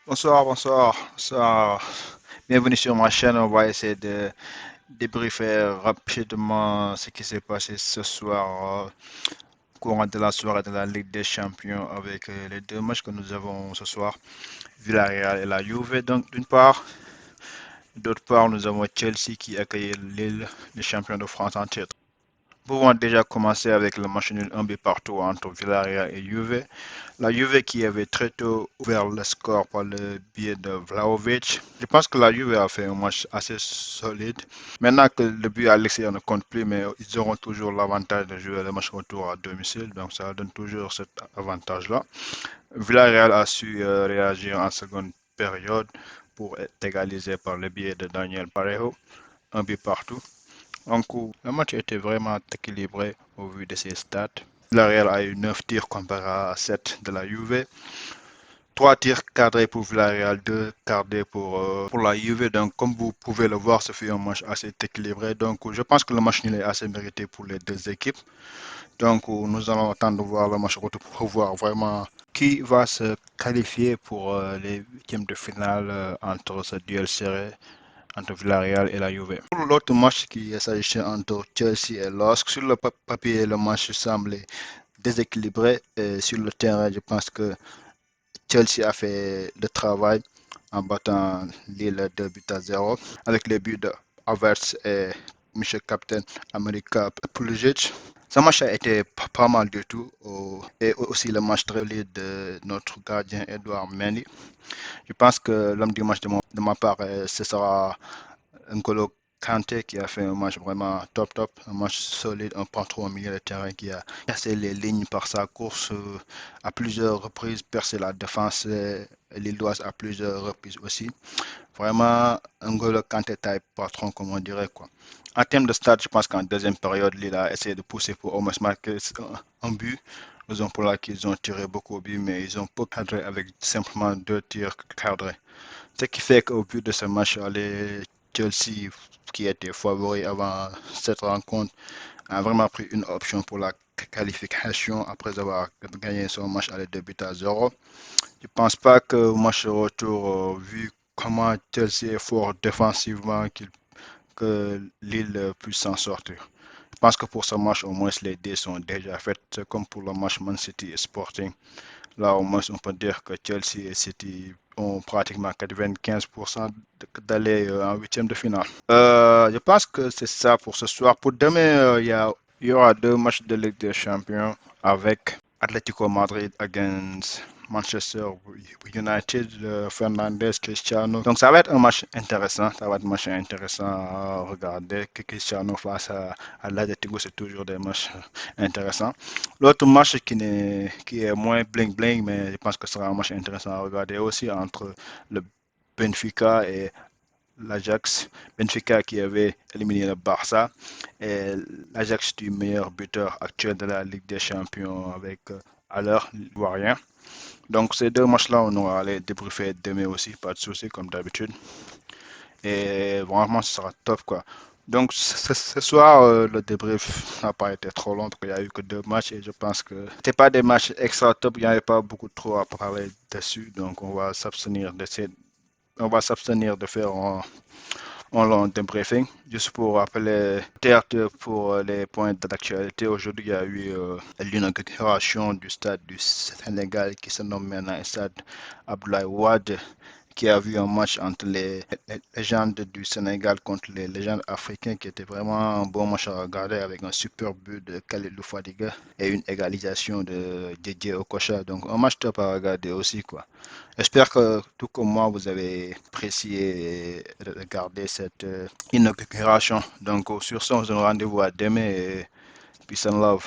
Bonsoir, bonsoir, bonsoir. Bienvenue sur ma chaîne. On va essayer de débriefer rapidement ce qui s'est passé ce soir, courant de la soirée de la Ligue des Champions avec les deux matchs que nous avons ce soir, Villarreal et la Juve. Donc, d'une part, d'autre part, nous avons Chelsea qui accueille Lille, les champions de France en titre. Pouvons déjà commencer avec le match nul 1 but partout entre Villarreal et Juve. La Juve qui avait très tôt ouvert le score par le biais de Vlahovic. Je pense que la Juve a fait un match assez solide. Maintenant que le but à l'extérieur ne compte plus, mais ils auront toujours l'avantage de jouer le match retour à domicile. Donc ça donne toujours cet avantage-là. Villarreal a su réagir en seconde période pour être égalisé par le biais de Daniel Parejo. Un but partout. En coup, le match était vraiment équilibré au vu de ses stats. Villarreal a eu 9 tirs comparé à 7 de la Juve. 3 tirs cadrés pour Villarreal, 2 cadrés pour la Juve. Donc, comme vous pouvez le voir, ce fut un match assez équilibré. Donc, je pense que le match nul est assez mérité pour les deux équipes. Donc, nous allons attendre de voir le match retour pour voir vraiment qui va se qualifier pour les huitièmes de finale entre ce duel serré entre Villarreal et la Juve. Pour l'autre match qui s'agissait entre Chelsea et LOSC, sur le papier, le match semblait déséquilibré. Et sur le terrain, je pense que Chelsea a fait le travail en battant Lille 2 buts à 0 avec les buts de Havertz et Monsieur Captain America Pulisic. Ce match a été pas mal du tout. Et aussi le match très solide de notre gardien Edouard Mendy. Je pense que l'homme du match de ma part, ce sera N'Golo Kanté qui a fait un match vraiment top, un match solide, un patron au milieu de terrain qui a cassé les lignes par sa course à plusieurs reprises, percé la défense lilloise à plusieurs reprises aussi. Vraiment, N'Golo Kanté type patron, comme on dirait quoi. En termes de stats, je pense qu'en deuxième période, il a essayé de pousser pour au moins marquer un but. Raison pour laquelle ils ont tiré beaucoup au but, mais ils ont peu cadré avec simplement 2 tirs cadrés. Ce qui fait qu'au but de ce match, les Chelsea, qui était favori avant cette rencontre, a vraiment pris une option pour la qualification après avoir gagné son match à 2 buts à 0. Je ne pense pas que au match retour, vu comment Chelsea est fort défensivement, que Lille puisse s'en sortir. Je pense que pour ce match, au moins, les dés sont déjà faits. C'est comme pour le match Man City et Sporting. Là, au moins, on peut dire que Chelsea et City ont pratiquement 95% d'aller en huitième de finale. Je pense que c'est ça pour ce soir. Pour demain, il y aura deux matchs de Ligue des Champions avec Atlético Madrid against Manchester United, Fernandez, Cristiano. Donc ça va être un match intéressant. Ça va être un match intéressant à regarder. Que Cristiano face à l'Atlético, c'est toujours des matchs intéressants. L'autre match qui est moins bling bling, mais je pense que ce sera un match intéressant à regarder aussi entre le Benfica et l'Ajax. Benfica qui avait éliminé le Barça et l'Ajax du meilleur buteur actuel de la Ligue des Champions avec à l'heure l'ivoirien. Donc ces deux matchs-là, on va aller débriefer demain aussi, pas de souci comme d'habitude. Et vraiment, ce sera top quoi. Donc ce soir, le débrief n'a pas été trop long, il n'y a eu que deux matchs et je pense que c'était pas des matchs extra top, il n'y avait pas beaucoup trop à parler dessus, donc on va s'abstenir de faire un long débriefing. Juste pour rappeler, peut-être pour les points d'actualité, aujourd'hui il y a eu l'inauguration du stade du Sénégal qui se nomme maintenant stade Abdoulaye Wade qui a vu un match entre les légendes du Sénégal contre les légendes africaines qui était vraiment un bon match à regarder avec un super but de Khalilou Fadiga et une égalisation de Didier Okocha. Donc un match top à regarder aussi quoi. J'espère que tout comme moi vous avez apprécié et regardé cette inauguration. Donc sur ce on se donne rendez-vous à demain et peace and love.